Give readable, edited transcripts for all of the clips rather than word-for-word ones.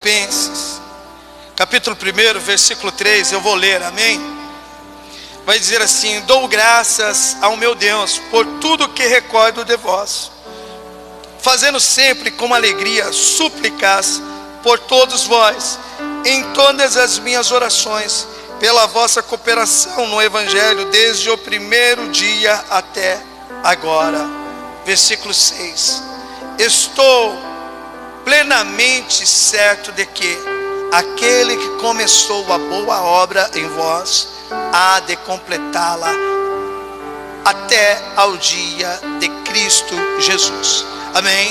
Filipenses, capítulo 1, versículo 3, eu vou ler, amém? Vai dizer assim: dou graças ao meu Deus por tudo que recordo de vós, fazendo sempre com alegria súplicas por todos vós, em todas as minhas orações, pela vossa cooperação no Evangelho, desde o primeiro dia até agora. Versículo 6: estou plenamente certo de que aquele que começou a boa obra em vós há de completá-la até ao dia de Cristo Jesus. Amém?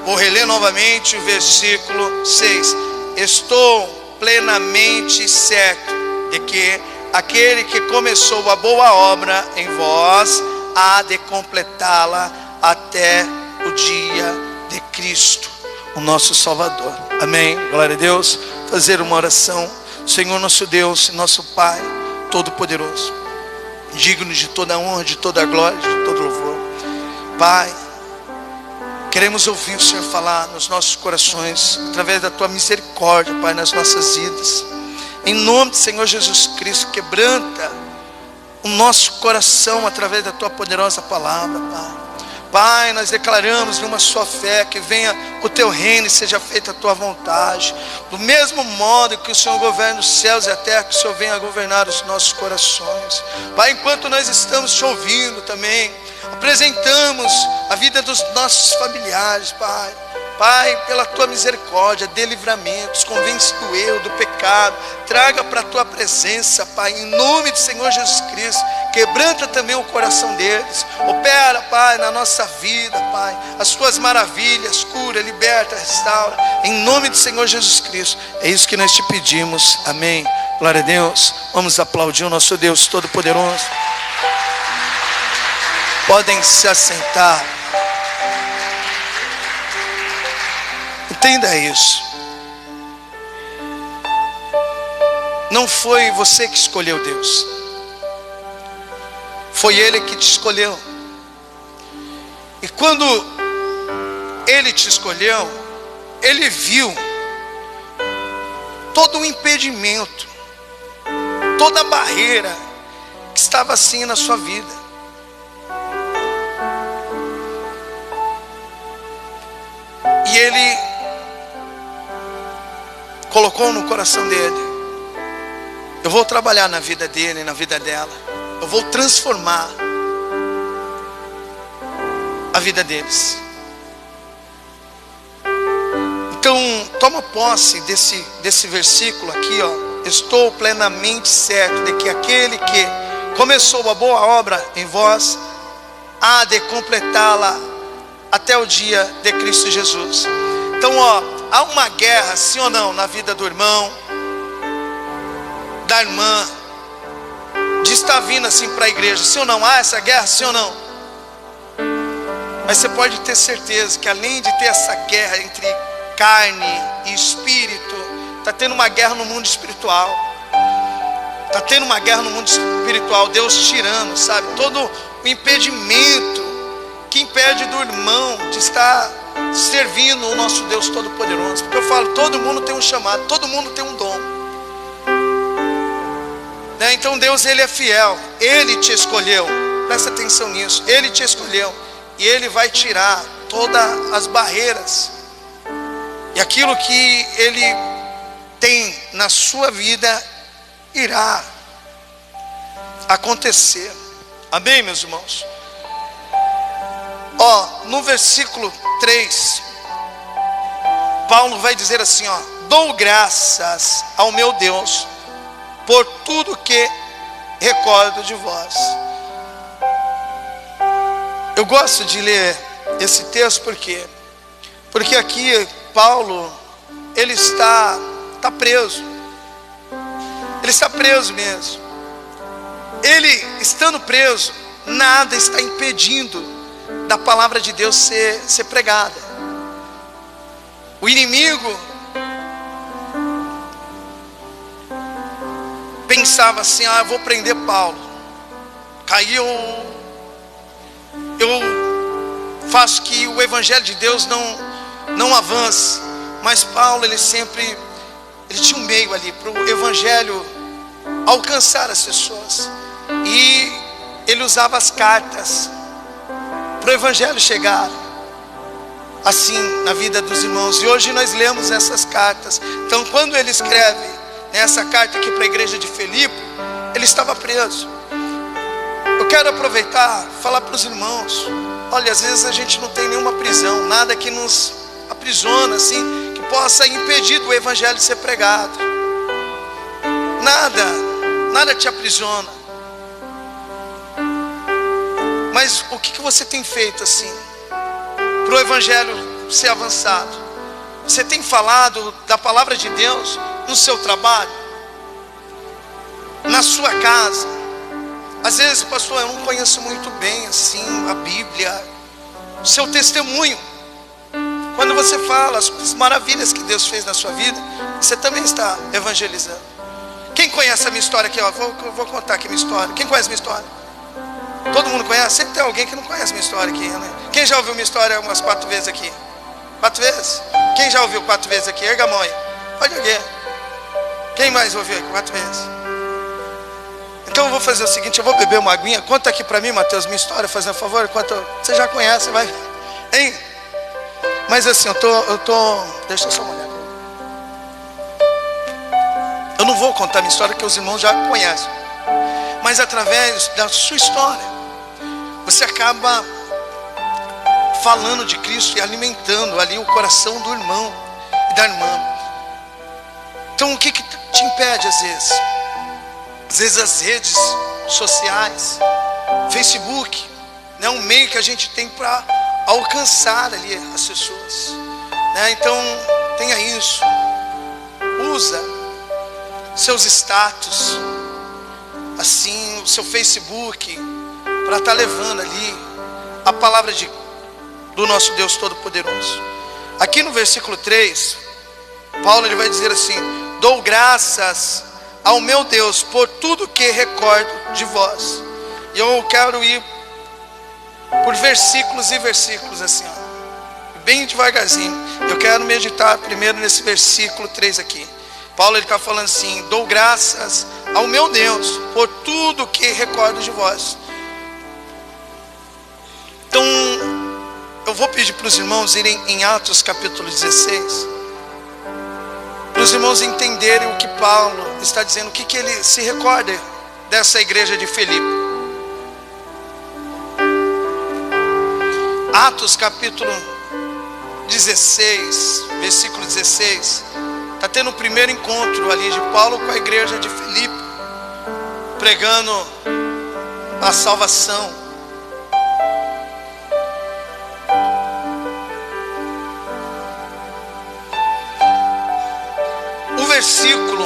Vou reler novamente o versículo 6. Estou plenamente certo de que aquele que começou a boa obra em vós há de completá-la até o dia de Cristo, o nosso Salvador. Amém? Glória a Deus. Fazer uma oração. Senhor nosso Deus, nosso Pai Todo-Poderoso, digno de toda a honra, de toda a glória, de todo louvor. Pai, queremos ouvir o Senhor falar nos nossos corações, através da Tua misericórdia, Pai, nas nossas vidas. Em nome do Senhor Jesus Cristo, quebranta o nosso coração através da Tua poderosa palavra, Pai. Pai, nós declaramos numa só fé que venha o Teu reino e seja feita a Tua vontade. Do mesmo modo que o Senhor governa os céus e a terra, que o Senhor venha governar os nossos corações. Pai, enquanto nós estamos te ouvindo também, apresentamos a vida dos nossos familiares, Pai. Pai, pela Tua misericórdia, dê livramentos, convence do erro, do pecado, traga para a Tua presença, Pai, em nome do Senhor Jesus Cristo. Quebranta também o coração deles, opera, Pai, na nossa vida, Pai, as Tuas maravilhas, cura, liberta, restaura, em nome do Senhor Jesus Cristo. É isso que nós te pedimos, amém. Glória a Deus. Vamos aplaudir o nosso Deus Todo-Poderoso. Podem se assentar. Entenda isso. Não foi você que escolheu Deus, foi Ele que te escolheu. E quando Ele te escolheu, Ele viu todo o impedimento, toda a barreira que estava assim na sua vida. E Ele colocou no coração dele: eu vou trabalhar na vida dele, na vida dela. Eu vou transformar a vida deles. Então, toma posse desse versículo aqui, ó. Estou plenamente certo de que aquele que começou a boa obra em vós há de completá-la até o dia de Cristo Jesus. Então, ó, há uma guerra, sim ou não, na vida do irmão, da irmã, de estar vindo assim para a igreja, sim ou não? Há essa guerra, sim ou não? Mas você pode ter certeza que além de ter essa guerra entre carne e espírito, está tendo uma guerra no mundo espiritual. Está tendo uma guerra no mundo espiritual. Deus tirando, sabe, todo o impedimento que impede do irmão de estar servindo o nosso Deus Todo-Poderoso. Porque eu falo, todo mundo tem um chamado, todo mundo tem um dom. Então Deus, Ele é fiel, Ele te escolheu, presta atenção nisso, Ele te escolheu, e Ele vai tirar todas as barreiras, e aquilo que Ele tem na sua vida irá acontecer, amém, meus irmãos? Ó, no versículo 3, Paulo vai dizer assim, ó: dou graças ao meu Deus por tudo que recordo de vós. Eu gosto de ler esse texto porque aqui Paulo, ele está preso. Ele está preso mesmo. Ele estando preso, nada está impedindo da palavra de Deus ser pregada. O inimigo pensava assim: eu vou prender Paulo, caiu, eu faço que o evangelho de Deus não avance. Mas Paulo, ele sempre ele tinha um meio ali para o evangelho alcançar as pessoas. E ele usava as cartas para o evangelho chegar assim na vida dos irmãos. E hoje nós lemos essas cartas. Então, quando ele escreve essa carta aqui para a igreja de Filipe, ele estava preso. Eu quero aproveitar e falar para os irmãos: olha, às vezes a gente não tem nenhuma prisão, nada que nos aprisiona assim, que possa impedir do evangelho de ser pregado. Nada te aprisiona. Mas o que você tem feito assim para o evangelho ser avançado? Você tem falado da palavra de Deus no seu trabalho, na sua casa? Às vezes, pastor, eu não conheço muito bem assim a Bíblia. O seu testemunho, quando você fala as maravilhas que Deus fez na sua vida, você também está evangelizando. Quem conhece a minha história aqui? Vou contar aqui a minha história. Quem conhece a minha história? Todo mundo conhece? Sempre tem alguém que não conhece a minha história aqui, né? Quem já ouviu minha história umas 4 vezes aqui? 4 vezes? Quem já ouviu 4 vezes aqui? Erga a mão aí. Pode erguer. Quem mais ouviu aqui 4 vezes? Então eu vou fazer o seguinte, eu vou beber uma aguinha. Conta aqui pra mim, Mateus, minha história, fazendo um favor. Você já conhece, vai. Hein? Mas assim, eu tô... Deixa eu só uma olhada. Eu não vou contar minha história, que os irmãos já conhecem. Mas através da sua história, você acaba falando de Cristo e alimentando ali o coração do irmão e da irmã. Então o que te impede às vezes? Às vezes as redes sociais, Facebook, né, um meio que a gente tem para alcançar ali as pessoas, né? Então tenha isso. Usa seus status, assim, o seu Facebook, para estar levando ali a palavra do nosso Deus Todo-Poderoso. Aqui no versículo 3, Paulo ele vai dizer assim: dou graças ao meu Deus por tudo que recordo de vós. E eu quero ir por versículos e versículos assim, ó, bem devagarzinho. Eu quero meditar primeiro nesse versículo 3 aqui. Paulo ele está falando assim: dou graças ao meu Deus por tudo que recordo de vós. Então eu vou pedir para os irmãos irem em Atos capítulo 16, para os irmãos entenderem o que Paulo está dizendo, o que ele se recorda dessa igreja de Filipe. Atos capítulo 16, versículo 16, está tendo o primeiro encontro ali de Paulo com a igreja de Filipe, pregando a salvação. O versículo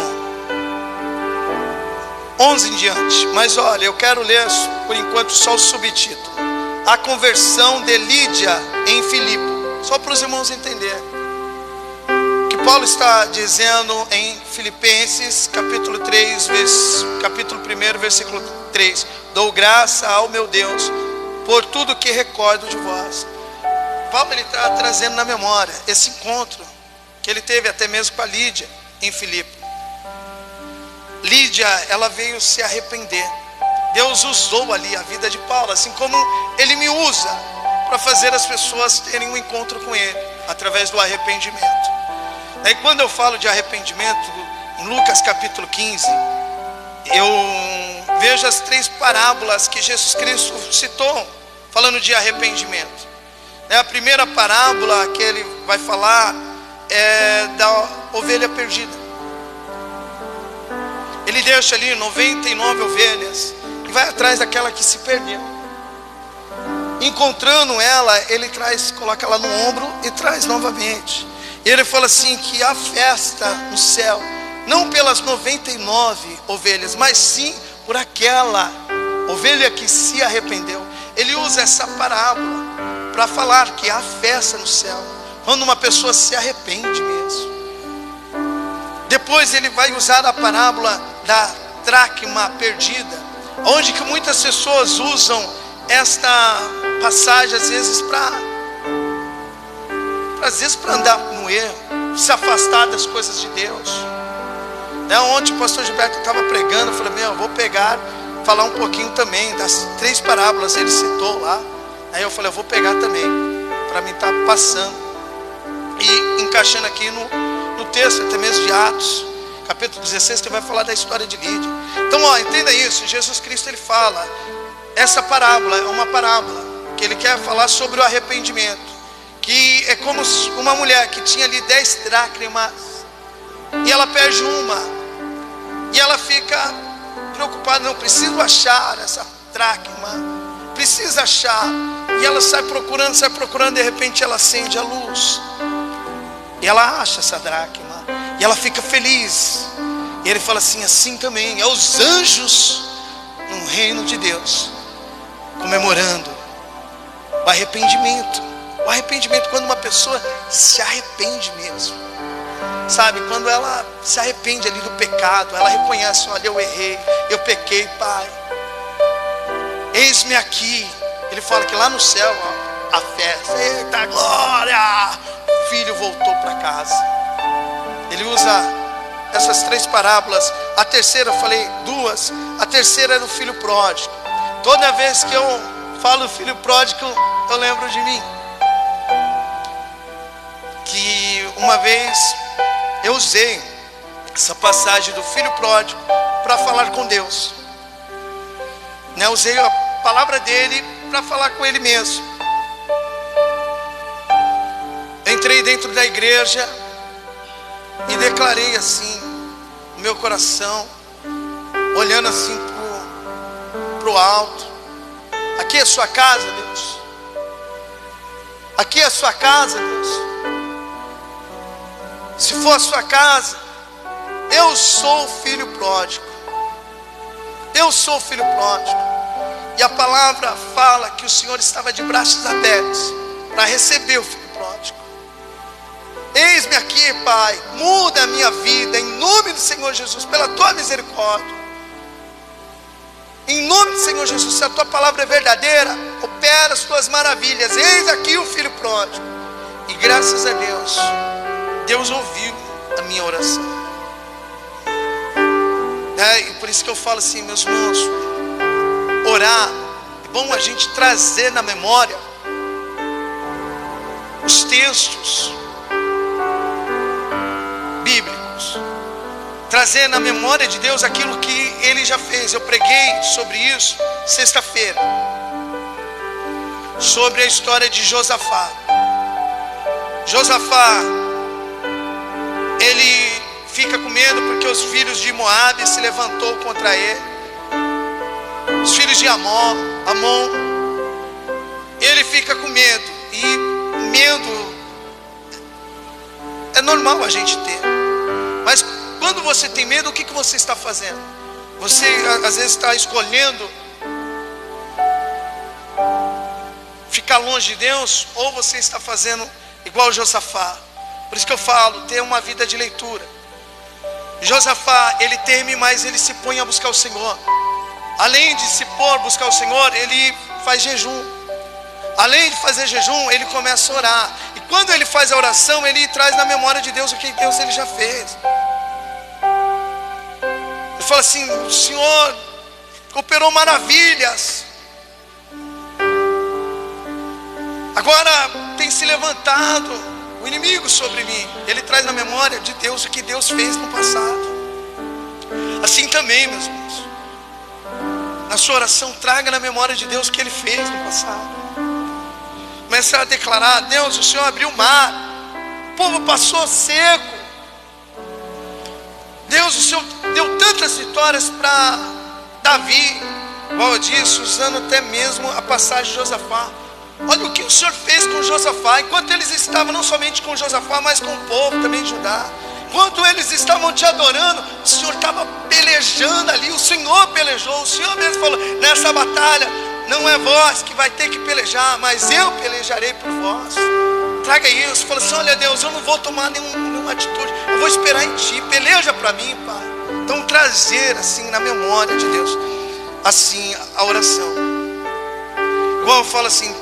11 em diante, mas olha, eu quero ler por enquanto só o subtítulo: a conversão de Lídia em Filipe, só para os irmãos entenderem o que Paulo está dizendo em Filipenses capítulo 3, capítulo 1, versículo 3: dou graça ao meu Deus por tudo que recordo de vós. Paulo ele está trazendo na memória esse encontro que ele teve até mesmo com a Lídia em Filipe. Lídia, ela veio se arrepender. Deus usou ali a vida de Paulo, assim como Ele me usa para fazer as pessoas terem um encontro com Ele, através do arrependimento. Daí quando eu falo de arrependimento, em Lucas capítulo 15, eu vejo as 3 parábolas que Jesus Cristo citou, falando de arrependimento. A primeira parábola que Ele vai falar é da ovelha perdida. Ele deixa ali 99 ovelhas e vai atrás daquela que se perdeu. Encontrando ela, ele coloca ela no ombro e traz novamente. E ele fala assim que há festa no céu, não pelas 99 ovelhas, mas sim por aquela ovelha que se arrependeu. Ele usa essa parábola para falar que há festa no céu, quando uma pessoa se arrepende mesmo. Depois ele vai usar a parábola da dracma perdida, onde que muitas pessoas usam esta passagem às vezes para andar no erro, se afastar das coisas de Deus. Ontem o pastor Gilberto estava pregando, eu falei, eu vou falar um pouquinho também das 3 parábolas, ele citou lá. Aí eu falei, eu vou pegar também, para mim estar passando e encaixando aqui no texto, até mesmo de Atos, capítulo 16, que vai falar da história de Lídia. Então, entenda isso, Jesus Cristo, ele fala, essa parábola é uma parábola, que ele quer falar sobre o arrependimento, que é como uma mulher que tinha ali 10 dracmas, e ela perde uma, e ela fica preocupada, não, preciso achar essa dracma, precisa achar, e ela sai procurando, de repente ela acende a luz, e ela acha essa dracma, e ela fica feliz, e ele fala assim também, é os anjos no reino de Deus, comemorando o arrependimento, quando uma pessoa se arrepende mesmo, sabe, quando ela se arrepende ali do pecado, ela reconhece, olha, eu errei, eu pequei, Pai, eis-me aqui. Ele fala que lá no céu, a festa, eita glória, o filho voltou para casa. Ele usa essas 3 parábolas. A terceira, eu falei 2, a terceira é do filho pródigo. Toda vez que eu falo filho pródigo, eu lembro de mim, que uma vez eu usei essa passagem do filho pródigo para falar com Deus, né? Usei a palavra dele para falar com ele mesmo. Entrei dentro da igreja e declarei assim no meu coração, olhando assim pro alto: aqui é a sua casa, Deus. Aqui é a sua casa, Deus. Se for a sua casa, eu sou o filho pródigo. Eu sou o filho pródigo. E a palavra fala que o Senhor estava de braços abertos para receber o filho pródigo. Eis-me aqui, Pai, muda a minha vida em nome do Senhor Jesus, pela tua misericórdia. Em nome do Senhor Jesus, se a tua palavra é verdadeira, opera as tuas maravilhas. Eis aqui o filho pródigo. E graças a Deus, Deus ouviu a minha oração. E por isso que eu falo assim, meus irmãos, orar, é bom a gente trazer na memória os textos bíblicos, trazer na memória de Deus aquilo que Ele já fez. Eu preguei sobre isso sexta-feira, sobre a história de Josafá. Josafá, ele fica com medo porque os filhos de Moabe se levantou contra ele, os filhos de Amon, ele fica com medo. E medo é normal a gente ter, mas quando você tem medo, o que você está fazendo? Você às vezes está escolhendo ficar longe de Deus, ou você está fazendo igual Josafá. Por isso que eu falo, ter uma vida de leitura. Josafá, ele teme, mas ele se põe a buscar o Senhor. Além de se pôr a buscar o Senhor, ele faz jejum. Além de fazer jejum, ele começa a orar. E quando ele faz a oração, ele traz na memória de Deus o que Deus ele já fez. Ele fala assim: o Senhor operou maravilhas. Agora tem se levantado o inimigo sobre mim. Ele traz na memória de Deus o que Deus fez no passado. Assim também, meus irmãos, na sua oração, traga na memória de Deus o que Ele fez no passado. Comece a declarar: Deus, o Senhor abriu o mar, o povo passou seco. Deus, o Senhor deu tantas vitórias para Davi, igual eu disse, usando até mesmo a passagem de Josafá. Olha o que o Senhor fez com Josafá, enquanto eles estavam não somente com Josafá, mas com o povo também de Judá. Enquanto eles estavam te adorando, o Senhor estava pelejando ali, o Senhor pelejou. O Senhor mesmo falou: nessa batalha não é vós que vai ter que pelejar, mas eu pelejarei por vós. Traga isso, fala assim: olha Deus, eu não vou tomar nenhuma atitude, eu vou esperar em Ti, peleja para mim, Pai. Então trazer assim na memória de Deus, assim a oração. Igual eu falo assim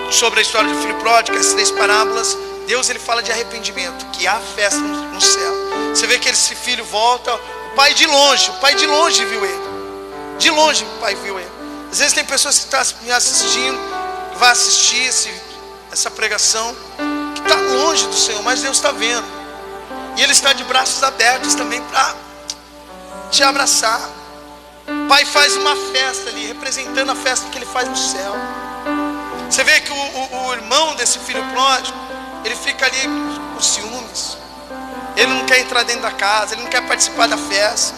sobre a história do filho pródigo, as 3 parábolas, Deus ele fala de arrependimento, que há festa no céu. Você vê que esse filho volta, o pai de longe viu ele. De longe o pai viu ele. Às vezes tem pessoas que estão me assistindo, que vai assistir essa pregação, que está longe do Senhor, mas Deus está vendo. E Ele está de braços abertos também para te abraçar. O pai faz uma festa ali, representando a festa que Ele faz no céu. Você vê que o irmão desse filho pródigo, ele fica ali com ciúmes. Ele não quer entrar dentro da casa, ele não quer participar da festa.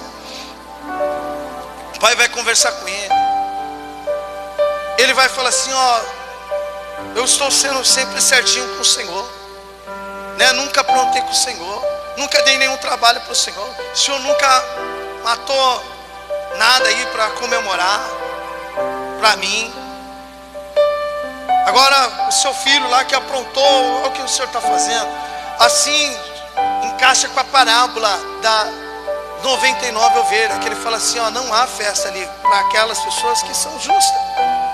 O pai vai conversar com ele. Ele vai falar assim: ó, eu estou sendo sempre certinho com o Senhor, né? Nunca aprontei com o Senhor, nunca dei nenhum trabalho para o Senhor. O Senhor nunca matou nada aí para comemorar para mim. Agora o seu filho lá que aprontou, olha o que o Senhor está fazendo. Assim encaixa com a parábola da 99 ovelhas, que ele fala assim: ó, não há festa ali para aquelas pessoas que são justas,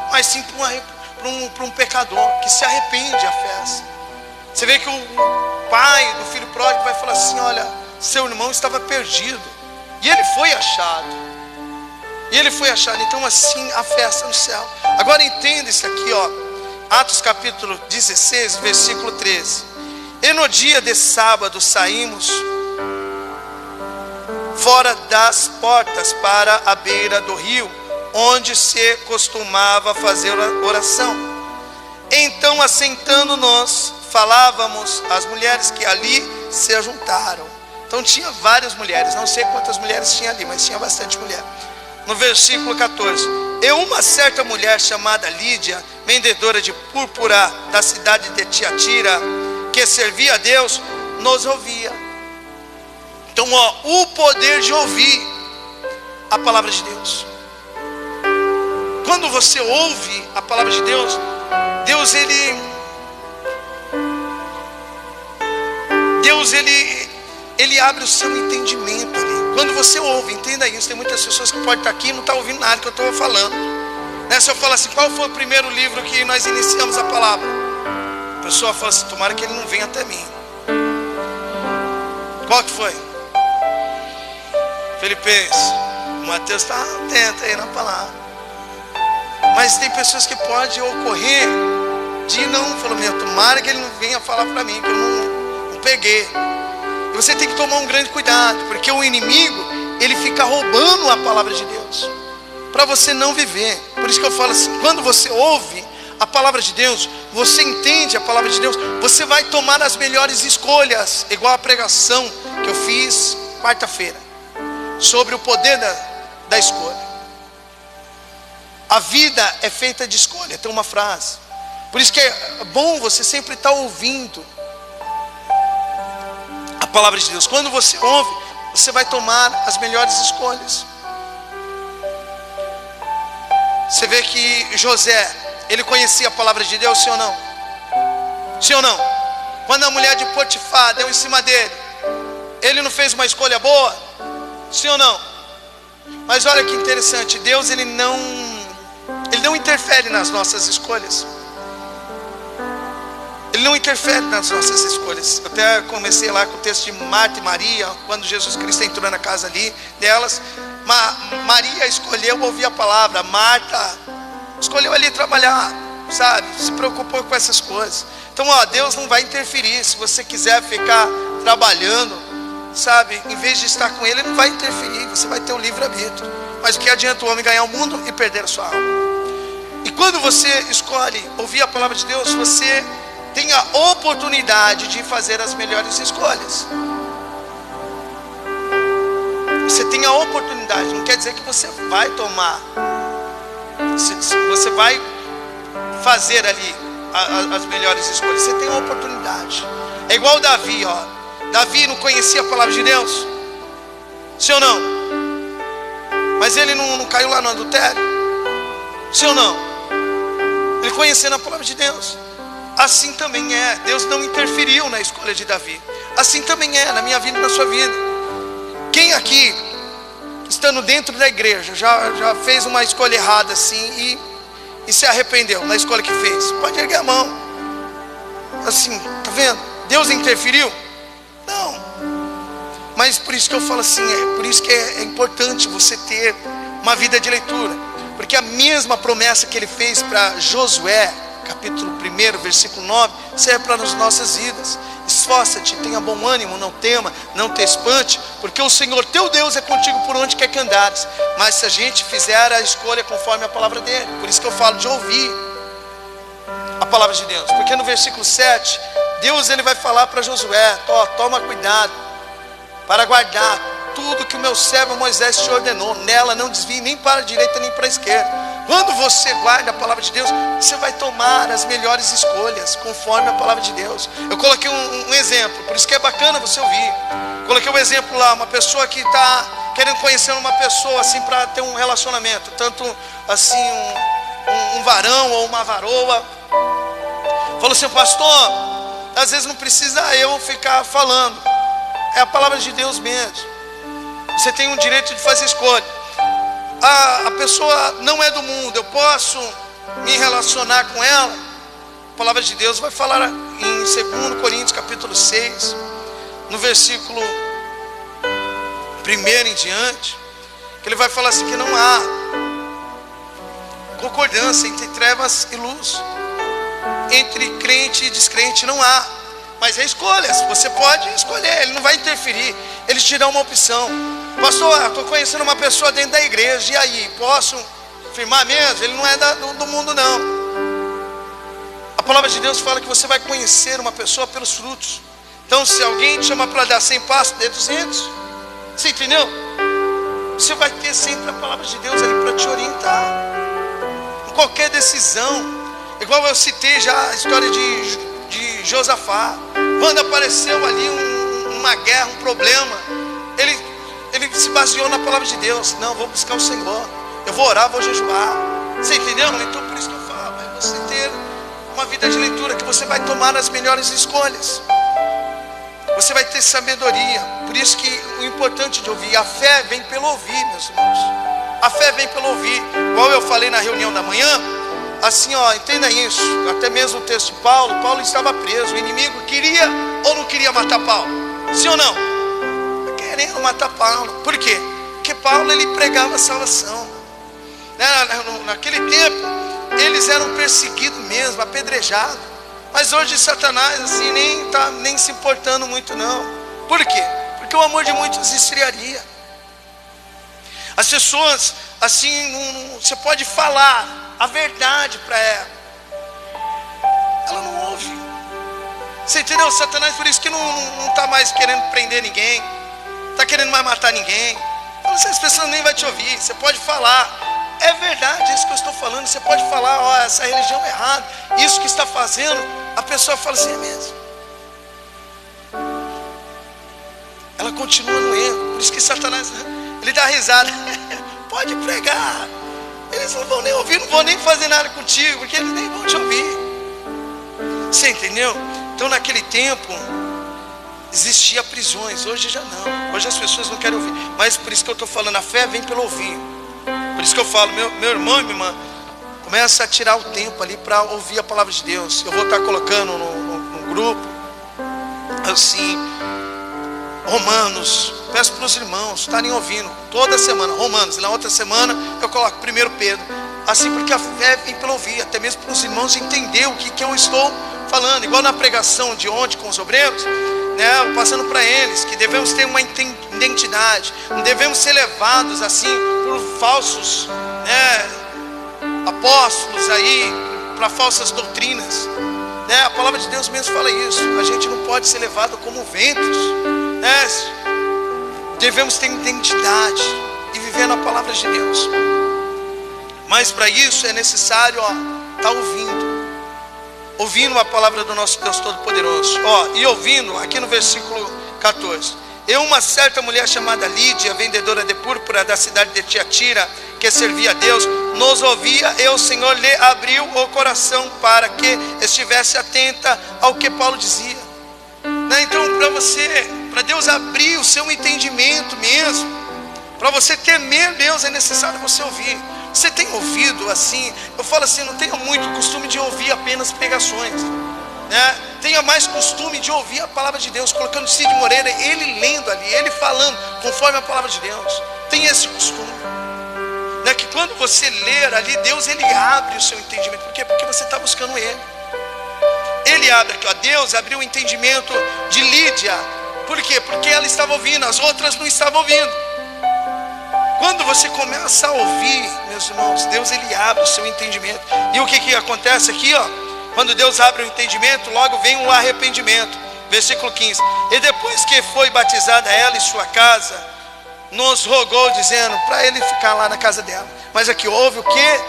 mas sim para um pecador que se arrepende a festa. Você vê que o pai do filho pródigo vai falar assim: olha, seu irmão estava perdido e ele foi achado. Então assim a festa no céu. Agora entenda isso aqui, ó. Atos capítulo 16, versículo 13. E no dia de sábado saímos fora das portas para a beira do rio, onde se costumava fazer oração. Então, assentando-nos, falávamos às mulheres que ali se juntaram. Então tinha várias mulheres, não sei quantas mulheres tinha ali, mas tinha bastante mulher. No versículo 14: e uma certa mulher chamada Lídia, vendedora de púrpura da cidade de Tiatira, que servia a Deus, nos ouvia. Então, ó, o poder de ouvir a palavra de Deus. Quando você ouve a palavra de Deus, Deus ele abre o seu entendimento ali. Quando você ouve, entenda isso. Tem muitas pessoas que podem estar aqui e não estão ouvindo nada que eu estou falando, né? Se eu falar assim: qual foi o primeiro livro que nós iniciamos a palavra? A pessoa fala assim: tomara que ele não venha até mim. Qual que foi? Filipenses. O Mateus está atento aí na palavra. Mas tem pessoas que pode ocorrer de não falar: meu, tomara que ele não venha falar para mim, que eu não peguei. E você tem que tomar um grande cuidado, porque o inimigo, ele fica roubando a palavra de Deus para você não viver. Por isso que eu falo assim: quando você ouve a palavra de Deus, você entende a palavra de Deus, você vai tomar as melhores escolhas. Igual a pregação que eu fiz quarta-feira sobre o poder da escolha. A vida é feita de escolha, tem uma frase. Por isso que é bom você sempre estar ouvindo a palavra de Deus. Quando você ouve, você vai tomar as melhores escolhas. Você vê que José, ele conhecia a palavra de Deus, sim ou não? Sim ou não? Quando a mulher de Potifar deu em cima dele, ele não fez uma escolha boa? Sim ou não? Mas olha que interessante, Deus ele não interfere nas nossas escolhas. Ele não interfere nas nossas escolhas. Eu até comecei lá com o texto de Marta e Maria, quando Jesus Cristo entrou na casa ali delas. Maria escolheu ouvir a palavra, Marta escolheu ali trabalhar, sabe? Se preocupou com essas coisas. Então, ó, Deus não vai interferir. Se você quiser ficar trabalhando, sabe, em vez de estar com Ele, Ele não vai interferir. Você vai ter um livre-arbítrio. Mas o que adianta o homem ganhar o mundo e perder a sua alma? E quando você escolhe ouvir a palavra de Deus, você tem a oportunidade de fazer as melhores escolhas. Você tem a oportunidade, não quer dizer que você vai tomar, você vai fazer ali as melhores escolhas. Você tem a oportunidade. É igual Davi, ó. Davi não conhecia a palavra de Deus? Sim ou não? Mas ele não caiu lá no adultério? Sim ou não? Ele conhecendo a palavra de Deus. Assim também é. Deus não interferiu na escolha de Davi. Assim também é na minha vida e na sua vida. Quem aqui, estando dentro da igreja, já fez uma escolha errada assim e se arrependeu na escolha que fez? Pode erguer a mão. Assim, tá vendo? Deus interferiu? Não. Mas por isso que eu falo assim, por isso que é importante você ter uma vida de leitura. Porque a mesma promessa que ele fez para Josué, capítulo 1, versículo 9, serve para as nossas vidas. Esforça-te, tenha bom ânimo, não tema, não te espante, porque o Senhor teu Deus é contigo por onde quer que andares. Mas se a gente fizer a escolha conforme a palavra dele, por isso que eu falo de ouvir a palavra de Deus. Porque no versículo 7, Deus ele vai falar para Josué: toma cuidado para guardar tudo que o meu servo Moisés te ordenou, nela não desvie nem para a direita nem para a esquerda. Quando você guarda a palavra de Deus, você vai tomar as melhores escolhas conforme a palavra de Deus. Eu coloquei um exemplo, por isso que é bacana você ouvir. Coloquei um exemplo lá, uma pessoa que está querendo conhecer uma pessoa assim para ter um relacionamento, tanto assim um varão ou uma varoa. Falou assim: pastor, às vezes não precisa eu ficar falando, é a palavra de Deus mesmo. Você tem o direito de fazer escolha. A pessoa não é do mundo, eu posso me relacionar com ela. A palavra de Deus vai falar em 2 Coríntios capítulo 6, no versículo 1 em diante, que ele vai falar assim, que não há concordância entre trevas e luz, entre crente e descrente não há. Mas é escolhas, você pode escolher, ele não vai interferir, ele te dá uma opção. Pastor, estou conhecendo uma pessoa dentro da igreja, e aí, posso afirmar mesmo? Ele não é do mundo não. A palavra de Deus fala que você vai conhecer uma pessoa pelos frutos. Então se alguém te chama para dar 100 passos, dê 200. Você entendeu? Você vai ter sempre a palavra de Deus ali para te orientar em qualquer decisão. Igual eu citei já a história de Josafá. Quando apareceu ali uma guerra, um problema, ele se baseou na palavra de Deus. Não, vou buscar o Senhor, eu vou orar, vou jejuar. Você entendeu? Então por isso que eu falo, é você ter uma vida de leitura, que você vai tomar as melhores escolhas, você vai ter sabedoria. Por isso que o importante de ouvir, a fé vem pelo ouvir, meus irmãos. A fé vem pelo ouvir. Igual eu falei na reunião da manhã, assim, entenda isso. Até mesmo o texto de Paulo estava preso. O inimigo queria ou não queria matar Paulo? Sim ou não? Querendo matar Paulo. Por quê? Porque Paulo ele pregava a salvação. Naquele tempo eles eram perseguidos mesmo, apedrejados. Mas hoje Satanás assim nem se importando muito não. Por quê? Porque o amor de muitos esfriaria. As pessoas assim, você pode falar a verdade para ela, ela não ouve. Você entendeu? Satanás por isso que não está mais querendo prender ninguém, está querendo mais matar ninguém. Então, essas pessoas nem vão te ouvir. Você pode falar, é verdade isso que eu estou falando. Você pode falar, essa religião é errada, isso que está fazendo. A pessoa fala assim, é mesmo. Ela continua no erro. Por isso que Satanás, ele dá risada. Pode pregar, eles não vão nem ouvir, não vão nem fazer nada contigo, porque eles nem vão te ouvir. Você entendeu? Então naquele tempo existia prisões, hoje já não. Hoje as pessoas não querem ouvir. Mas por isso que eu estou falando, a fé vem pelo ouvir. Por isso que eu falo, meu irmão e minha irmã, começa a tirar o tempo ali para ouvir a palavra de Deus. Eu vou estar colocando no grupo assim, Romanos. Peço para os irmãos estarem ouvindo toda semana Romanos, e na outra semana eu coloco 1 Pedro. Assim, porque a fé vem pelo ouvir, até mesmo para os irmãos entender o que eu estou falando. Igual na pregação de ontem com os obreiros, né, passando para eles que devemos ter uma identidade, não devemos ser levados assim por falsos, né, apóstolos aí, para falsas doutrinas, né? A palavra de Deus mesmo fala isso. A gente não pode ser levado como ventos, né? Devemos ter identidade e viver na palavra de Deus. Mas para isso é necessário estar ouvindo a palavra do nosso Deus Todo-Poderoso. E ouvindo, aqui no versículo 14. E uma certa mulher chamada Lídia, vendedora de púrpura da cidade de Tiatira, que servia a Deus, nos ouvia, e o Senhor lhe abriu o coração para que estivesse atenta ao que Paulo dizia. Então para Deus abrir o seu entendimento mesmo, para você temer Deus, é necessário você ouvir. Você tem ouvido assim? Eu falo assim, não tenho muito costume de ouvir apenas pregações. né, tenha mais costume de ouvir a palavra de Deus, colocando Cid Moreira, ele lendo ali, ele falando conforme a palavra de Deus. Tem esse costume, né, que quando você ler ali, Deus ele abre o seu entendimento. Por quê? Porque você está buscando Ele. Ele abre aqui, ó, Deus abriu o entendimento de Lídia. Por quê? Porque ela estava ouvindo, as outras não estavam ouvindo. Quando você começa a ouvir, meus irmãos, Deus ele abre o seu entendimento. E o que acontece aqui, ó? Quando Deus abre o entendimento, logo vem o arrependimento. Versículo 15. E depois que foi batizada ela e sua casa, nos rogou dizendo para ele ficar lá na casa dela. Mas aqui houve o que?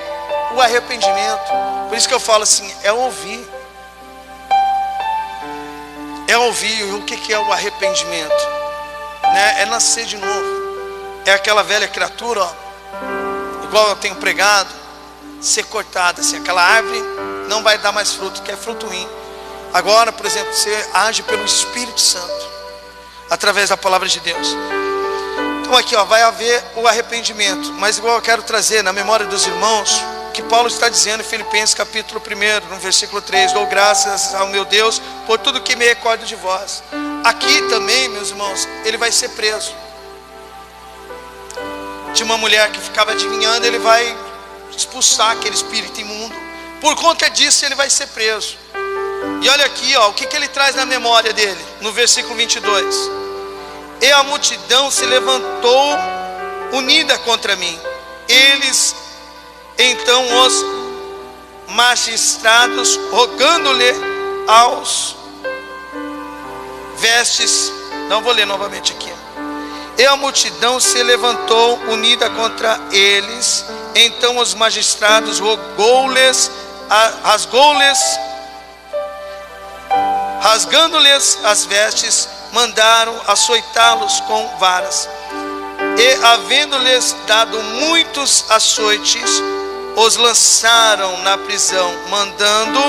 O arrependimento. Por isso que eu falo assim, é ouvir. É ouvir. O que é o arrependimento? Né? É nascer de novo. É aquela velha criatura, ó, igual eu tenho pregado, ser cortada assim, aquela árvore não vai dar mais fruto, que é fruto ruim. Agora, por exemplo, você age pelo Espírito Santo, através da palavra de Deus. Então aqui, ó, vai haver o arrependimento. Mas igual eu quero trazer na memória dos irmãos, que Paulo está dizendo em Filipenses capítulo 1, no versículo 3, dou graças ao meu Deus por tudo que me recordo de vós. Aqui também, meus irmãos, ele vai ser preso. De uma mulher que ficava adivinhando, ele vai expulsar aquele espírito imundo. Por conta disso ele vai ser preso. E olha aqui, ó, o que ele traz na memória dele, no versículo 22. E a multidão se levantou unida contra mim. Eles então os magistrados, rogando-lhe aos vestes. Não vou ler novamente aqui. E a multidão se levantou unida contra eles. Então os magistrados rasgando-lhes as vestes, mandaram açoitá-los com varas. E havendo-lhes dado muitos açoites, os lançaram na prisão, mandando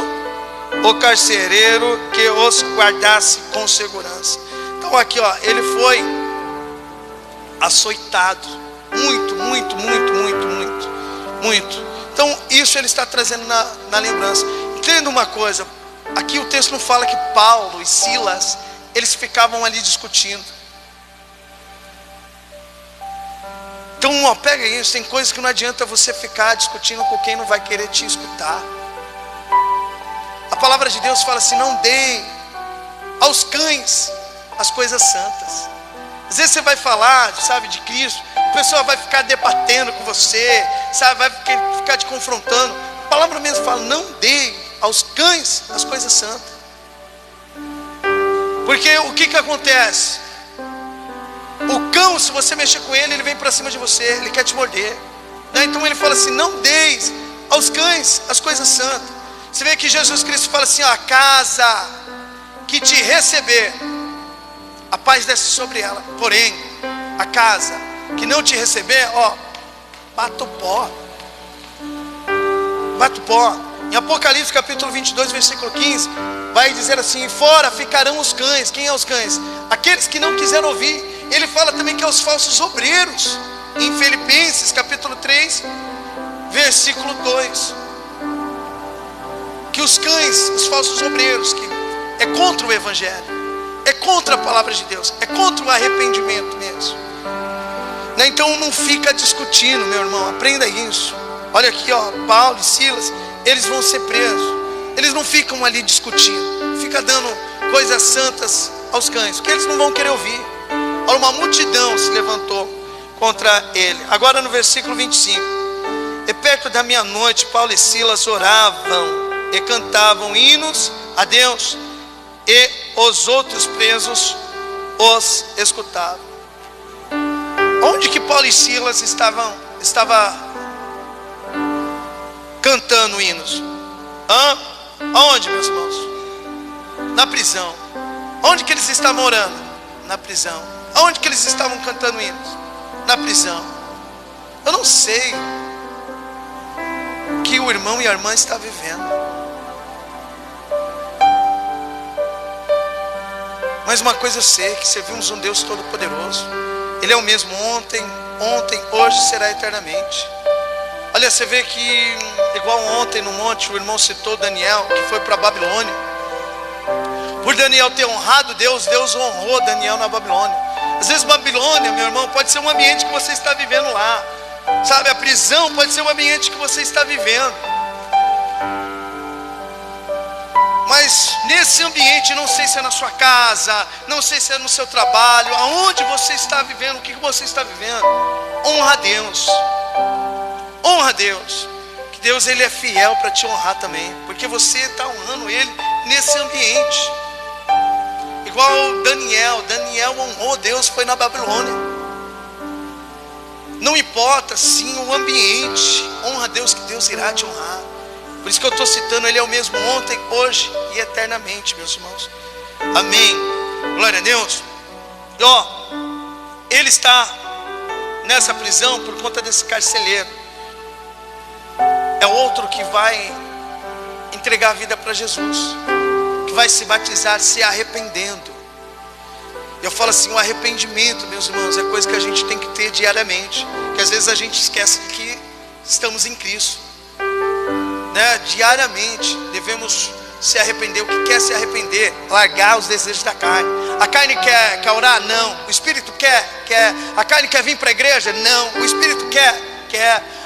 o carcereiro que os guardasse com segurança. Então aqui, ó, ele foi açoitado, muito. Então isso ele está trazendo na lembrança. Entenda uma coisa, aqui o texto não fala que Paulo e Silas, eles ficavam ali discutindo. Então, ó, pega isso, tem coisas que não adianta você ficar discutindo com quem não vai querer te escutar. A palavra de Deus fala assim, não dê aos cães as coisas santas. Às vezes você vai falar, sabe, de Cristo, a pessoa vai ficar debatendo com você, sabe, vai ficar te confrontando. A palavra mesmo fala, não dê aos cães as coisas santas. Porque o que acontece? O cão, se você mexer com ele, ele vem para cima de você, ele quer te morder. Então ele fala assim, não deis aos cães as coisas santas. Você vê que Jesus Cristo fala assim, ó, a casa que te receber, a paz desce sobre ela. Porém, a casa que não te receber, ó, bata o pó. Bata o pó. Em Apocalipse capítulo 22, versículo 15, vai dizer assim, fora ficarão os cães. Quem é os cães? Aqueles que não quiseram ouvir. Ele fala também que é os falsos obreiros. Em Filipenses capítulo 3, versículo 2. Que os cães, os falsos obreiros, que é contra o Evangelho, é contra a palavra de Deus, é contra o arrependimento mesmo. Então não fica discutindo, meu irmão, aprenda isso. Olha aqui, ó, Paulo e Silas, eles vão ser presos. Eles não ficam ali discutindo, fica dando coisas santas aos cães, porque eles não vão querer ouvir. Olha, uma multidão se levantou contra ele. Agora no versículo 25. E perto da meia-noite, Paulo e Silas oravam e cantavam hinos a Deus, e os outros presos os escutavam. Onde que Paulo e Silas estavam cantando hinos? Aonde, meus irmãos? Na prisão. Onde que eles estavam orando? Na prisão. Aonde que eles estavam cantando hinos? Na prisão. Eu não sei o que o irmão e a irmã estão vivendo, mas uma coisa eu sei, que servimos um Deus Todo-Poderoso. Ele é o mesmo ontem, hoje, será eternamente. Olha, você vê que igual ontem no monte o irmão citou Daniel, que foi para a Babilônia. Por Daniel ter honrado Deus, Deus honrou Daniel na Babilônia. Às vezes Babilônia, meu irmão, pode ser um ambiente que você está vivendo lá. Sabe, a prisão pode ser um ambiente que você está vivendo. Mas nesse ambiente, não sei se é na sua casa, não sei se é no seu trabalho, aonde você está vivendo, o que você está vivendo, honra a Deus. Honra a Deus. Que Deus, Ele é fiel para te honrar também, porque você está honrando Ele nesse ambiente. Igual Daniel honrou Deus, foi na Babilônia. Não importa sim o ambiente, honra a Deus que Deus irá te honrar. Por isso que eu estou citando, Ele é o mesmo ontem, hoje e eternamente, meus irmãos. Amém. Glória a Deus. E ele está nessa prisão por conta desse carcereiro. É outro que vai entregar a vida para Jesus, que vai se batizar se arrependendo. Eu falo assim, o arrependimento, meus irmãos, é coisa que a gente tem que ter diariamente. Que às vezes a gente esquece que estamos em Cristo, né? Diariamente devemos se arrepender. O que quer se arrepender? Largar os desejos da carne. A carne quer orar? Não. O Espírito quer. A carne quer vir para a igreja? Não. O Espírito quer.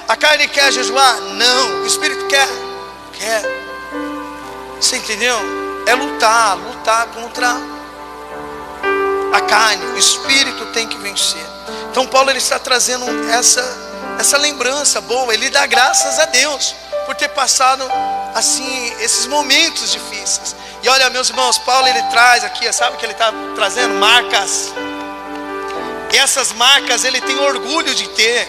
A carne quer jejuar? Não. O Espírito quer. Você entendeu? É lutar contra a carne. O Espírito tem que vencer. Então Paulo, ele está trazendo essa lembrança boa. Ele dá graças a Deus por ter passado assim esses momentos difíceis. E olha, meus irmãos, Paulo, ele traz aqui, sabe o que ele está trazendo? Marcas. E essas marcas ele tem orgulho de ter.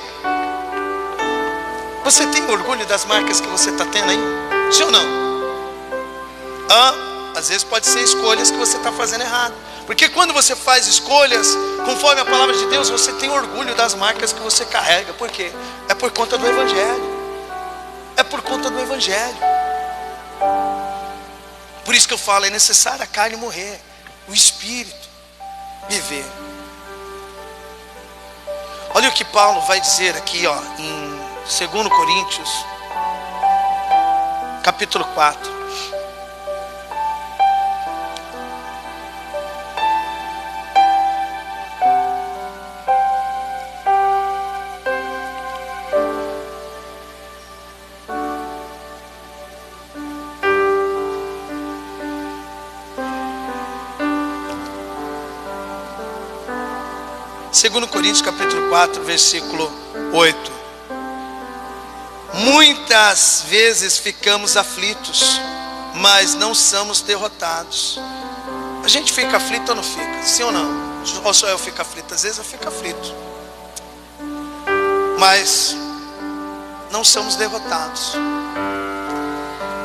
Você tem orgulho das marcas que você está tendo aí? Sim ou não? Às vezes pode ser escolhas que você está fazendo errado. Porque quando você faz escolhas conforme a palavra de Deus, você tem orgulho das marcas que você carrega. Por quê? É por conta do Evangelho. É por conta do Evangelho. Por isso que eu falo, é necessário a carne morrer, o Espírito viver. Olha o que Paulo vai dizer aqui, em 2 Coríntios, capítulo 4. Segundo Coríntios capítulo 4, versículo 8. Muitas vezes ficamos aflitos, mas não somos derrotados. A gente fica aflito ou não fica? Sim ou não? Ou só eu fico aflito? Às vezes eu fico aflito, mas não somos derrotados.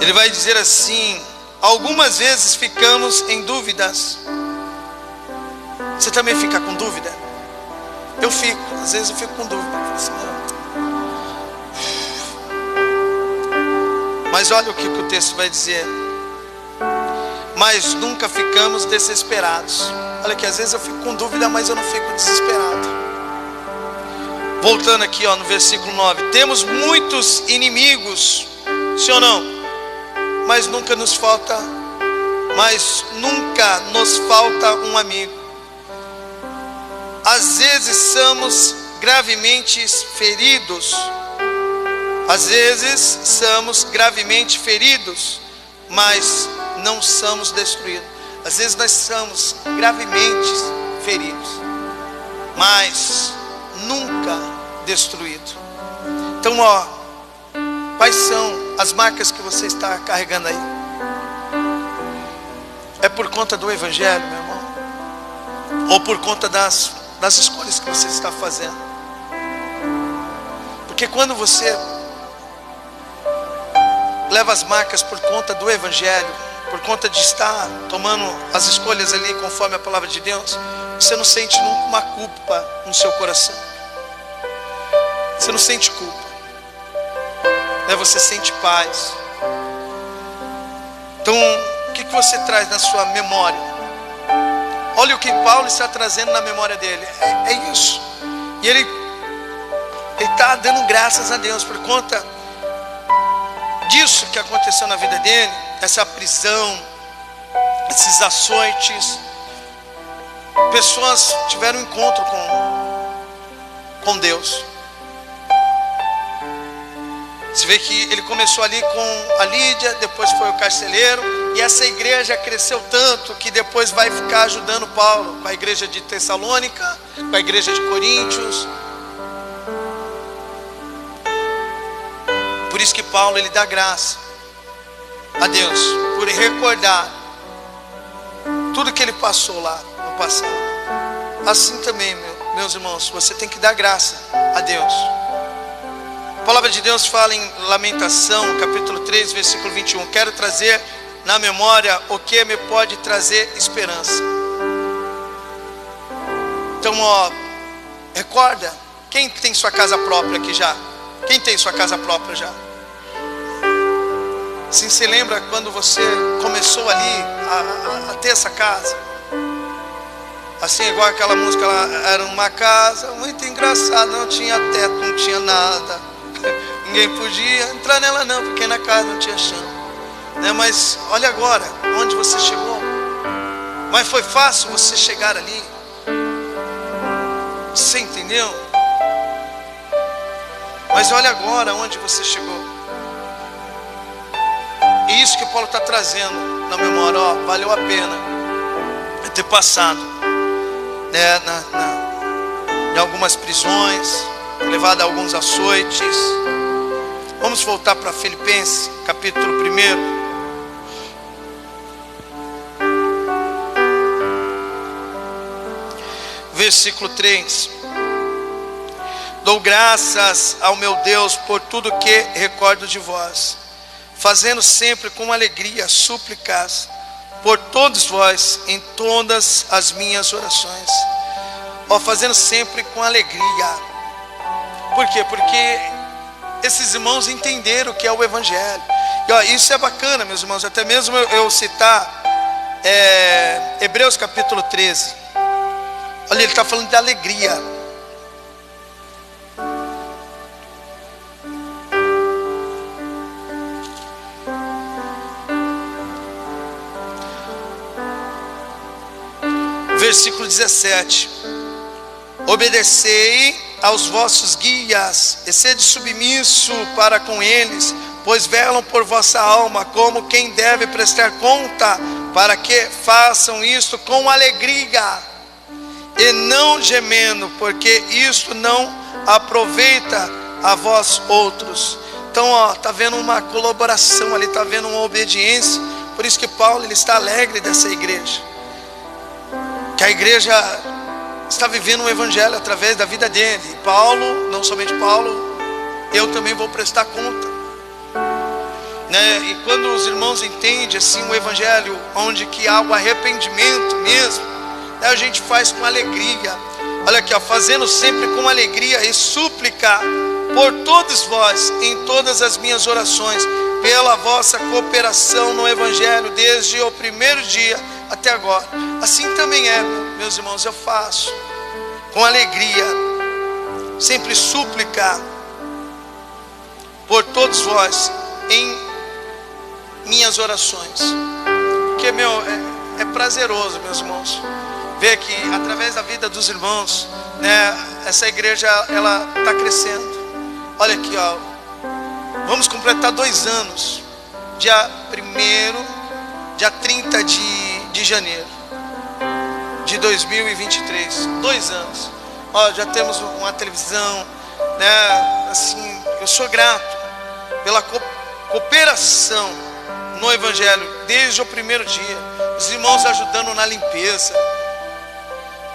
Ele vai dizer assim: algumas vezes ficamos em dúvidas. Você também fica com dúvida? Eu fico, às vezes eu fico com dúvida. Mas olha o que o texto vai dizer. Mas nunca ficamos desesperados. Olha que às vezes eu fico com dúvida, mas eu não fico desesperado. Voltando aqui no versículo 9. Temos muitos inimigos, sim ou não? Mas nunca nos falta um amigo. Às vezes somos gravemente feridos. Mas não somos destruídos. Às vezes nós somos gravemente feridos, mas nunca destruídos. Então, quais são as marcas que você está carregando aí? É por conta do Evangelho, meu irmão? Ou por conta das escolhas que você está fazendo? Porque quando você leva as marcas por conta do Evangelho, por conta de estar tomando as escolhas ali conforme a palavra de Deus, você não sente nunca uma culpa no seu coração. Você não sente culpa, né? Você sente paz. Então, o que você traz na sua memória? Olha o que Paulo está trazendo na memória dele. É isso. E ele está dando graças a Deus por conta disso que aconteceu na vida dele, essa prisão, esses açoites. Pessoas tiveram um encontro com Deus. Você vê que ele começou ali com a Lídia, depois foi o carcereiro, e essa igreja cresceu tanto que depois vai ficar ajudando Paulo com a igreja de Tessalônica, com a igreja de Coríntios. Por isso que Paulo, ele dá graça a Deus por recordar tudo que ele passou lá no passado. Assim também, meus irmãos, você tem que dar graça a Deus. A palavra de Deus fala em Lamentação, capítulo 3, versículo 21. Quero trazer na memória o que me pode trazer esperança. Então, recorda. Quem tem sua casa própria aqui já? Quem tem sua casa própria já? Sim, você lembra quando você começou ali a ter essa casa? Assim, igual aquela música lá, era uma casa muito engraçada, não tinha teto, não tinha nada. Ninguém podia entrar nela não, porque na casa não tinha chão, né? Mas olha agora, onde você chegou. Mas foi fácil você chegar ali. Você entendeu? Mas olha agora onde você chegou. E isso que Paulo está trazendo na memória, valeu a pena ter passado, né, em algumas prisões, levado a alguns açoites. Vamos voltar para Filipenses, capítulo 1. Versículo 3. Dou graças ao meu Deus por tudo que recordo de vós, fazendo sempre com alegria súplicas por todos vós em todas as minhas orações. Fazendo sempre com alegria. Por quê? Porque esses irmãos entenderam o que é o Evangelho. E isso é bacana, meus irmãos. Até mesmo eu citar Hebreus capítulo 13. Olha, ele está falando de alegria. Versículo 17. Obedecei aos vossos guias, e sede submisso para com eles, pois velam por vossa alma, como quem deve prestar conta, para que façam isto com alegria, e não gemendo, porque isto não aproveita a vós outros. Então, está vendo uma colaboração ali, está vendo uma obediência. Por isso que Paulo, ele está alegre dessa igreja, que a igreja está vivendo um evangelho através da vida dele. E Paulo, não somente Paulo, eu também vou prestar conta, né? E quando os irmãos entendem assim o evangelho, onde que há o arrependimento mesmo, né, a gente faz com alegria. Olha aqui, fazendo sempre com alegria e súplica por todos vós em todas as minhas orações, pela vossa cooperação no evangelho desde o primeiro dia até agora. Assim também meus irmãos, eu faço com alegria, sempre súplica por todos vós em minhas orações. Porque é prazeroso, meus irmãos, ver que através da vida dos irmãos, né, essa igreja, ela está crescendo. Olha aqui, vamos completar 2 anos, dia 30 de janeiro de 2023, 2 anos. Já temos uma televisão, né? Assim, eu sou grato pela cooperação no evangelho desde o primeiro dia. Os irmãos ajudando na limpeza,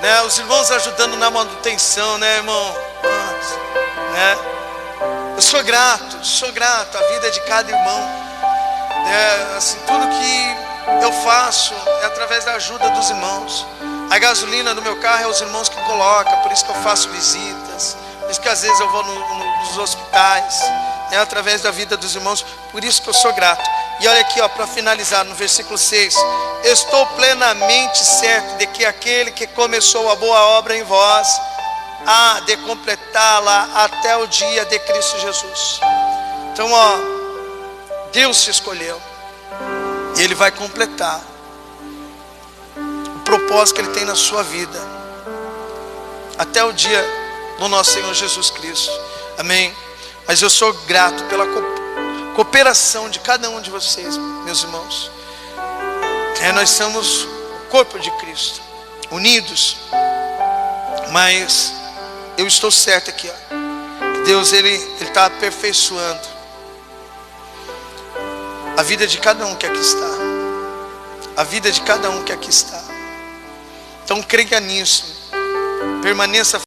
né? Os irmãos ajudando na manutenção, né, irmão? Né? Eu sou grato à vida de cada irmão, né? Assim, tudo que eu faço é através da ajuda dos irmãos. A gasolina no meu carro é os irmãos que colocam, por isso que eu faço visitas, por isso que às vezes eu vou nos hospitais, é através da vida dos irmãos, por isso que eu sou grato. E olha aqui, para finalizar, no versículo 6, estou plenamente certo de que aquele que começou a boa obra em vós, há de completá-la até o dia de Cristo Jesus. Então, Deus se escolheu, e Ele vai completar. propósito que Ele tem na sua vida, até o dia do nosso Senhor Jesus Cristo. Amém? Mas eu sou grato pela cooperação de cada um de vocês, meus irmãos. Nós somos o corpo de Cristo, unidos. Mas eu estou certo aqui, ó, que Deus Ele está aperfeiçoando a vida de cada um que aqui está. A vida de cada um que aqui está. Então creia nisso. Permaneça